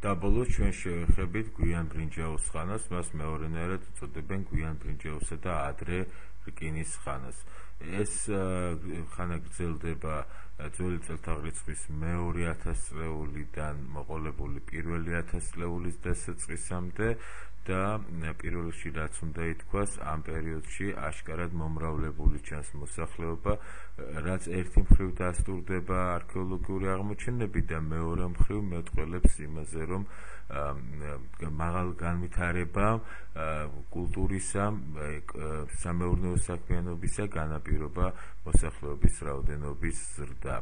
და ბოლოს ჩვენ შევეხებით გვიან ბრინჯაოს ხანას, მას მეორენაირად უწოდებენ გვიან ბრინჯაოსა და ადრე რკინის ხანას. ეს ხანა გრძელდება ძველი წელთაღრიცხვის მეორე 1000 წლეულიდან მოყოლებული პირველი 1000 წლეულის დასაწყისამდე და პირველში რაც უნდა ითქვას, ამ პერიოდში აშკარად მომრავლებული ჩანს მოსახლეობა, რაც ერთი მხრივ დასტურდება არქეოლოგიური აღმოჩენები და მეორე მხრივ მეტყველებს იმაზე, რომ მაღალ განვითარება კულტურისა, სამეურნეო საქმიანობისა განაპირობა მოსახლეობის რაოდენობის ზრდა.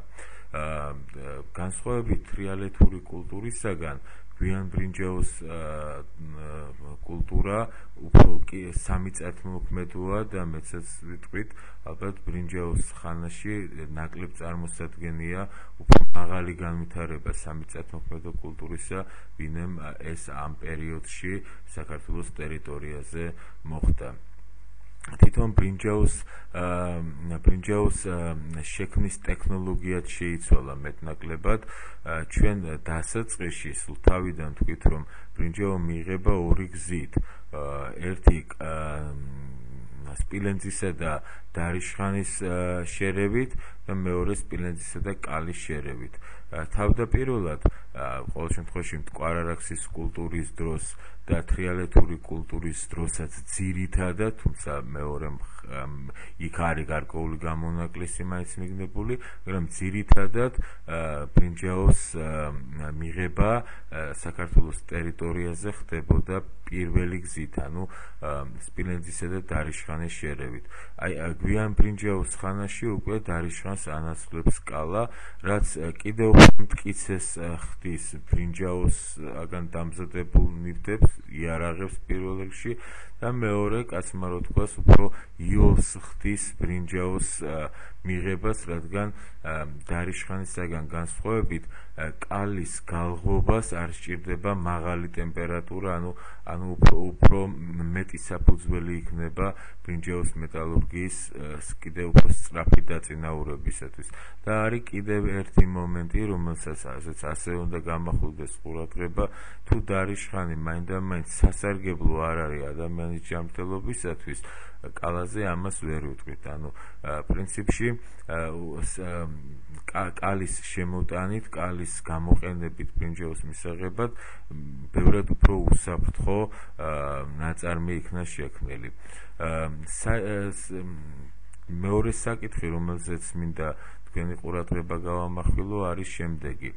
განსხვავებით თრიალეთური კულტურისაგან, გვიან ბრინჯაოს კულტურა უფრო სამიწათმოქმედოა და მეცაც ვიტყვით, ალბათ ბრინჯაოს ხანაში ნაკლებ წარმოსადგენია უფრო მაღალი განვითარება სამიწათმოქმედო კულტურისა, ვინმე ეს ამ პერიოდში საქართველოს ტერიტორიაზე მოხდა. თვითონ ბრინჯაოს შექმნის ტექნოლოგიაც შეიცვალა მეტნაკლებად. ჩვენ დასაწყისში სულ თავიდან თქვით, რომ ბრინჯაო მიიღება ორი გზით. ერთი სპილენძისა და დარიშხანის შერევით და მეორე სპილენძისა და კალის შერევით. თავდაპირველად, ყოველ შემთხვევაში მტკვარ-არაქსის კულტურის დროს და თრიალეთური კულტურის დროსაც ძირითადად, თუმცა მეორე იქ არის გარკვეული გამონაკლისი მაინც მიგნებული, მაგრამ ძირითადად ბრინჯაოს მიღება საქართველოს ტერიტორიაზე ხდებოდა პირველი გზით, ანუ სპილენძისა და დარიშხანის შერევით. გვიან ბრინჯაოს ხანაში უკვე დარიშხანს ანაცვლებს კალა, რაც კიდევ მტკიცეს ხდის ბრინჯაოსაგან დამზადებულ ნივთებს, იარაღებს პირველ რიგში და მეორე, კაცმა რო თქვას, უფრო იოლს ხდის ბრინჯაოს მიღებას, რადგან დარიშხანისაგან განსხვავებით კალის გალღობას არ სჭირდება მაღალი ტემპერატურა, ანუ უფრო მეტი საფუძველი იქნება ბრინჯაოს მეტალურგიის კიდევ უფრო სწრაფი დაწინაურებისათვის. და არის კიდევ ერთი მომენტი, რომელსაც ასე უნდა გამახვილდეს ყურადღება, თუ დარიშხანი მაინდამაინც სასარგებლო არ არის ადამიანის ჯანმრთელობისათვის, კალაზე ამას ვერ ვიტყვით. ანუ პრინციპში კალის შემოტანით, კალის გამოყენებით ბრინჯაოს მისაღებად ბევრად უფრო უსაფრთხო ნაწარმი იქნა შექმნილი. მეორე საკითხი, რომელზეც მინდა თქვენი ყურადღება გავამახვილო, არის შემდეგი.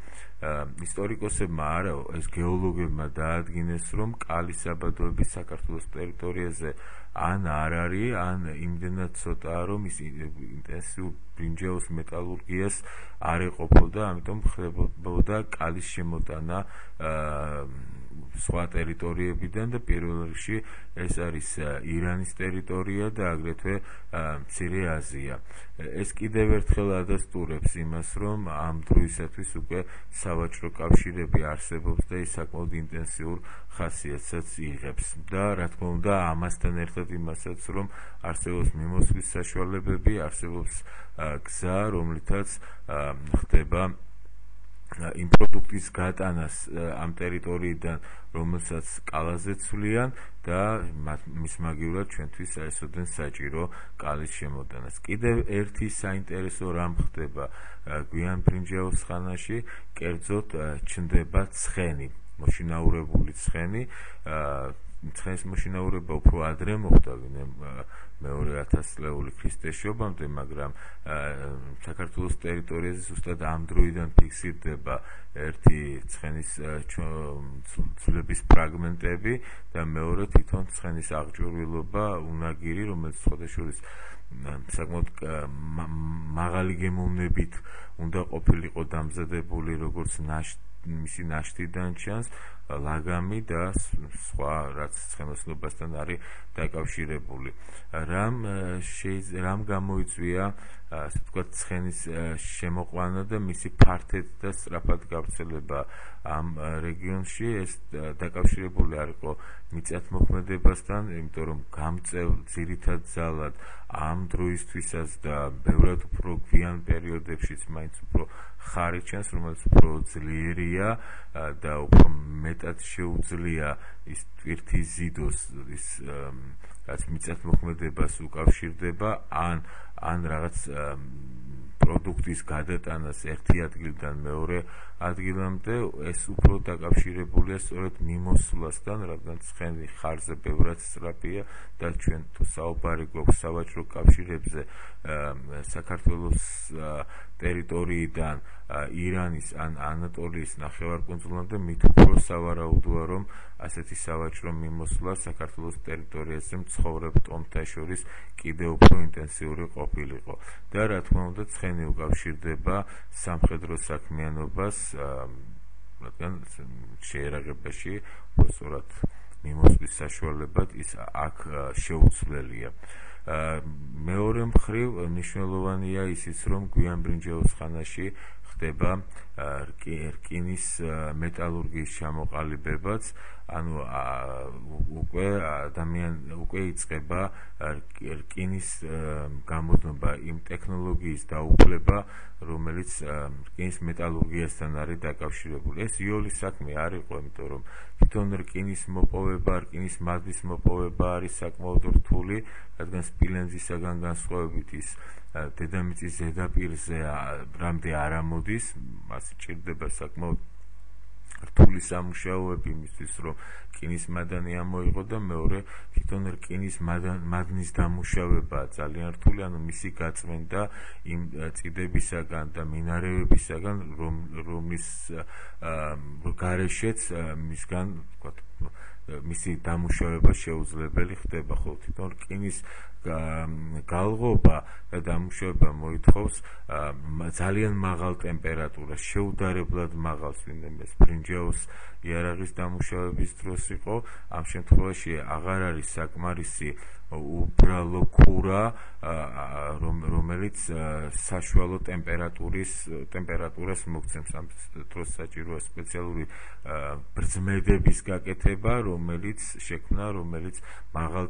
ისტორიკოსებმა არა, ეს გეოლოგებმა დაადგინეს, რომ კალის საბადოები საქართველოს ტერიტორიაზე ან არ არის, ან იმდენად ცოტაა, რომ ის ინტენსიურ ბრინჯაოს მეტალურგიას არ ეყოფოდა, ამიტომ ხდებოდა კალის შემოტანა სხვა ტერიტორიებიდან და პირველ რიგში ეს არის ირანის ტერიტორია და აგრეთვე მცირე აზია. ეს კიდევ ერთხელ ადასტურებს იმას, რომ ამ დროისათვის უკვე სავაჭრო კავშირები არსებობს და ის საკმაოდ ინტენსიურ ხასიათსაც იღებს. და რა თქმა უნდა, ამასთან ერთად იმასაც, რომ არსებობს მიმოსვლის საშუალებები, არსებობს გზა, რომლითაც ხდება იმ პროდუქტის გატანას ამ ტერიტორიიდან, რომელსაც კალაზე ცვლიან და მის მაგივრად ჩვენთვის აესოდენ საჭირო კალის შემოტანას. კიდევ ერთი საინტერესო რამ ხდება გვიან ბრინჯაოს ხანაში, კერძოდ ჩნდება ცხენი, მოშინაურებული ცხენი. ცხენის მოშინაურება უფრო ადრე მოხდა, მეორე 1000 წლეული ქრისტეს შობამდე, მაგრამ საქართველოს ტერიტორიაზე ზუსტად ამ დროიდან ფიქსირდება ერთი ცხენის ცვლების ფრაგმენტები და მეორე თვითონ ცხენის აღჭურვილობა, უნაგირი, რომელიც სხვადასხვა საკმაოდ მაღალი გემოვნებით უნდა ყოფილიყო დამზადებული, როგორც მისი ნაშთიდან ჩანს, ლაგამი და სხვა, რაც ცხენოსნობასთან არის დაკავშირებული. რამ გამოიწვია, ასე ვთქვათ, ცხენის შემოყვანა და მისი ფართედ და სწრაფად გავრცელება ამ რეგიონში? ეს დაკავშირებული არ იყო მიწათმოქმედებასთან, იმიტომ რომ გამწევ ძირითად ძალად ამ დროისთვისაც და ბევრად უფრო გვიან პერიოდებშიც მაინც უფრო ხარი ჩანს, რომელიც უფრო ძლიერია და უფრო მეტად შეუძლია ის ტვირთი ზიდოს ის რაც მიწათმოქმედებას უკავშირდება ან რაღაც პროდუქტის გადატანას ერთი ადგილიდან მეორე ადგილამდე ეს უფრო დაკავშირებულია სწორედ მიმოსვლასთან, რადგან ცხენი ხარზე ბევრად სწრაფია და ჩვენ თუ საუბარი გვაქვს სავაჭრო კავშირებზე საქართველოს ტერიტორიიდან ირანის ან ანატოლიის ნახევარკუნძულამდე მით უფრო სავარაუდოა, რომ ასეთი სავაჭრო მიმოსვლა საქართველოს ტერიტორიაზე მცხოვრებ ტომთა შორის კიდევ უფრო ინტენსიური ყოფილიყო და რა თქმა უნდა ცხენი უკავშირდება სამხედრო საქმიანობას, რადგან შეერაღებაში უბრალოდ მიმოსვლის საშუალებად ის აქ შეუცვლელია. მეორე მხრივ მნიშვნელოვანია ისიც, რომ გვიანბრინჯაოს ხანაში ხდება რკინის მეტალურგიის ჩამოყალიბებაც, ანუ უკვე იწყება რკინის გამოდნობა იმ ტექნოლოგიის დაუფლება, რომელიც რკინის მეტალურგიასთან არის დაკავშირებული. ეს იოლის საქმე არ იყო, იმიტომ რომ თვითონ რკინის მოპოვება, რკინის მადნის მოპოვება არის საკმაოდ რთული, რადგან სპილენძისაგან განსხვავებით ის დედამიწის ზედაპირზე რამდე არ ამოდის, მას ჭირდება საკმაოდ რთული სამუშაოები იმისთვის, რომ რკინის მადანი ამოიღო და მეორე თვითონ რკინის მადნის დამუშავება ძალიან რთული, ანუ მისი გაწმენდა იმ წიდებისაგან და მინარევებისაგან, რომლის გარეშეც მისგან მისი დამუშავება შეუძლებელი ხდება, ხოლო თვითონ რკინის გალღობა და დამუშავება მოითხოვს ძალიან მაღალ ტემპერატურას, შეუდარებლად მაღალს, ვინმე ბრინჯაოს იარაღის დამუშავების დროს იყო. ამ შემთხვევაში აღარ არის საკმარისი უბრალო ქურა, რომელიც საშუალო ტემპერატურას მოგცემს. ამ დროს საჭიროა სპეციალური ბრძმედების გაკეთება, რომელიც მაღალ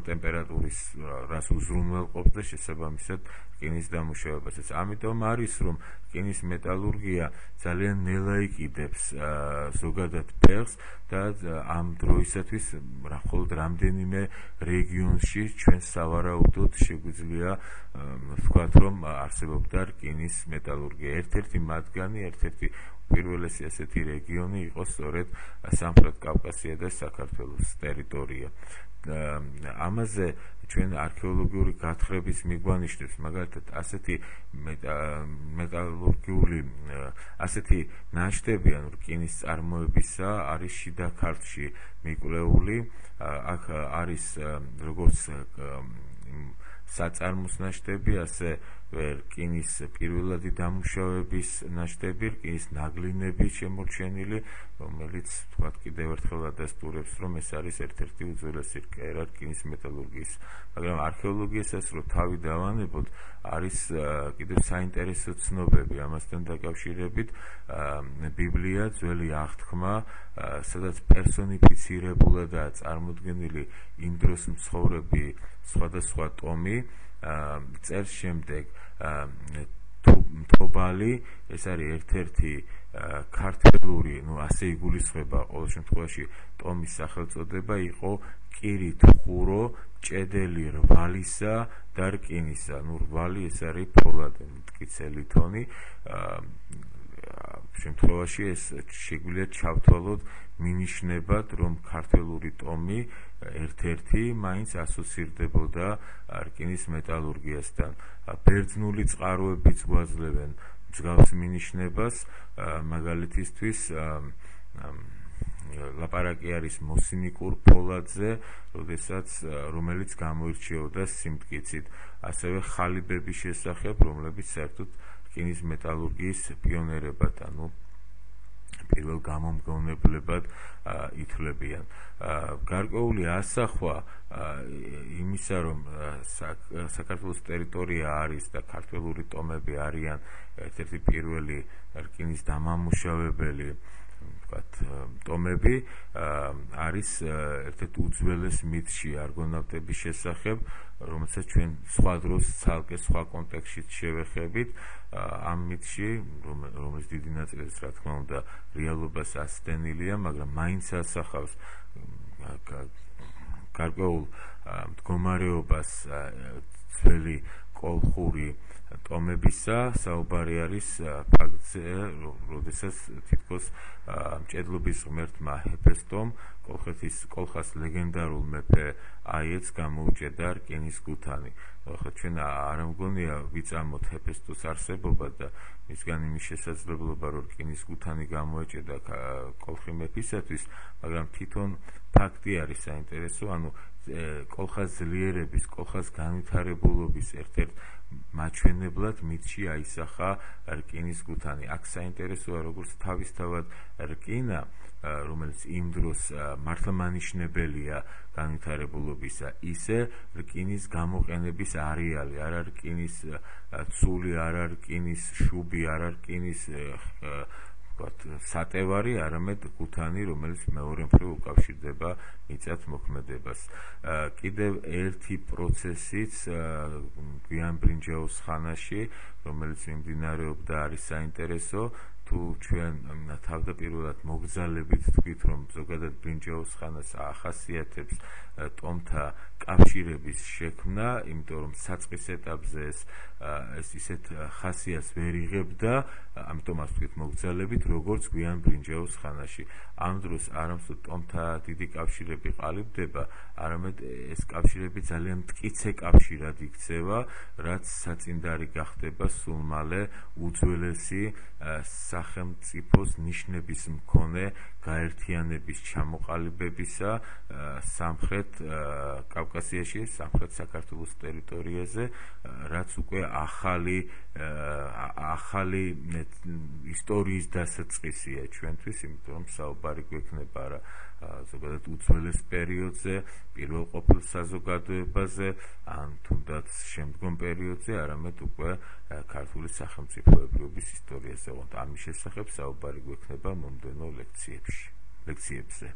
ტემპერატურის რას უზრუნველყოფს და შესაბამისად რკინის დამუშავებასაც. ამიტომ არის, რომ რკინის მეტალურგია ძალიან ნელა იყიდებს ზოგადად ფეხს და ამ დროისათვის მხოლოდ რამდენიმე რეგიონში ჩვენ სავარაუდოდ შეგვიძლია ვთქვათ, რომ არსებობდა რკინის მეტალურგია. ერთ-ერთი მათგანი, ერთ-ერთი პირველი ასეთი რეგიონი იყო სწორედ სამხრეთ კავკასია და საქართველოს ტერიტორია. ამაზე ჩვენ არქეოლოგიური გათხრების მიგვანიშნებს, მაგალითად ასეთი მეტალურგიული ასეთი ნაშთები, ანუ რკინის წარმოებისა არის შიდა ქართლში მიკვლეული. აქ არის როგორც საწარმოს ნაშთები, ასე რკინის პირველადი დამუშავების ნაშთები, რკინის ნაგლინები შემორჩენილი, რომელიც თქვათ კიდევ ერთხელ ადასტურებს, რომ ეს არის ერთ-ერთი უძველესი რკერა რკინის მეტალურგიის. მაგრამ არქეოლოგიასაც რო თავი დავანებოთ, არის კიდევ საინტერესო ცნობები ამასთან დაკავშირებით. ბიბლია, ძველი აღთქმა, სადაც პერსონიფიცირებულადაა წარმოდგენილი იმ დროს მცხოვრები სხვადასხვა ტომი, წერს შემდეგ თობალი, ეს არის ერთ-ერთი ქართველური, ასე იგულისხმება ყოველ შემთხვევაში ტომის სახელწოდება იყო კირით ხურო, ჭედელი რვალისა და რკინისა. რვალი ეს არის ფოლადი, მტკიცელი თონი. შემთხვევაში ეს შეგვიძლია ჩავთვალოთ მინიშნებად, რომ ქართველური ტომი ერთ-ერთი მაინც ასოცირდებოდა რკინის მეტალურგიასთან. ბერძნული წყაროებიც გვაძლევენ მსგავს მინიშნებას, მაგალითისთვის ლაპარაკი არის მოსინიკურ ფოლადზე, რომელიც გამოირჩეოდა სიმტკიცით, ასევე ხალიბების შესახებ, რომლებიც საერთოდ რკინის მეტალურგიის პიონერებად, ანუ პირველ გამომგონებლებად ითვლებიან. გარკვეული ასახვა იმისა, რომ საქართველოს ტერიტორია არის და ქართველური ტომები არიან ერთ-ერთი პირველი რკინის დამამუშავებელი ტომები არის ერთ-ერთი უძველეს მითში არგონავტების შესახებ, რომელსაც ჩვენ სხვა დროს ცალკე სხვა კონტექსტში შევეხებით. ამ მითში, რომელიც დიდი ნაწილიც რა თქმა უნდა რეალობას ასტენილია, მაგრამ მაინც ასახავს გარკვეულ მდგომარეობას ძველი კოლხური ტომებისა, საუბარი არის ფაქტზე, როდესაც თითქოს მჭედლობის ღმერთმა ჰეფესტომ კოლხას ლეგენდარულ მეფე აიეტს გამოუჭედა რკინის გუთანი. ახლა ჩვენ არ მგონია ვიწამოთ ჰეფესტოს არსებობა და მისგან იმის შესაძლებლობა, რომ რკინის გუთანი გამოეჭედა კოლხი მეფისათვის, მაგრამ თვითონ ფაქტი არის საინტერესო, ანუ კოლხას ძლიერების, კოლხას განვითარებულობის ერთ-ერთ მაჩვენებლად მითში აისახა რკინის გუთანი. აქ საინტერესოა, როგორც თავისთავად რკინა, რომელიც იმ დროს მართლმანიშნებელია განვითარებულობისა, ისე რკინის გამოყენების არეალი, არა რკინის ცული, არა რკინის შუბი, არა რკინის სატევარი, არამედ გუთანი, რომელიც მეორე მხრივ უკავშირდება მიწათმოქმედებას. კიდევ ერთი პროცესიც გვიან ბრინჯაოს ხანაში, რომელიც მიმდინარეობდა, არის საინტერესო. თუ ჩვენ თავდაპირველად მოგზალებით თქვით, რომ ზოგადად ბრინჯაოს ხანას ახასიათებს ტომთა კავშირების შექმნა, იმიტომ რომ საწყის ეტაპზე ეს ისეთ ხასიათს ვერ იღებდა, ამიტომ azt ვთქვით მოგზალებით, როგორც გვიან ბრინჯაოს ხანაში. ამ დროს არამხოლოდ ტომთა დიდი კავშირები ყალიბდება, არამედ ეს კავშირები ძალიან მტკიცე კავშირად იქცევა, რაც საწინდარი გახდება სულ მალე უძველესი სახელმწიფოს ნიშნების მქონე გაერთიანების ჩამოყალიბებისა სამხრეთ კავკასიაში, სამხრეთ საქართველოს ტერიტორიაზე, რაც უკვე ახალი ისტორიის დასაწყისია ჩვენთვის, იმიტომ რომ საუბარი გვექნება არა ზოგადად უძველეს პერიოდზე, პირველ ყოფილ საზოგადოებაზე, ან თუნდაც შემდგომ პერიოდზე, არამედ უკვე ქართული სახელმწიფოებრიობის ისტორიაზე. ამის შესახებ საუბარი გვექნება მომდევნო ლექციებზე.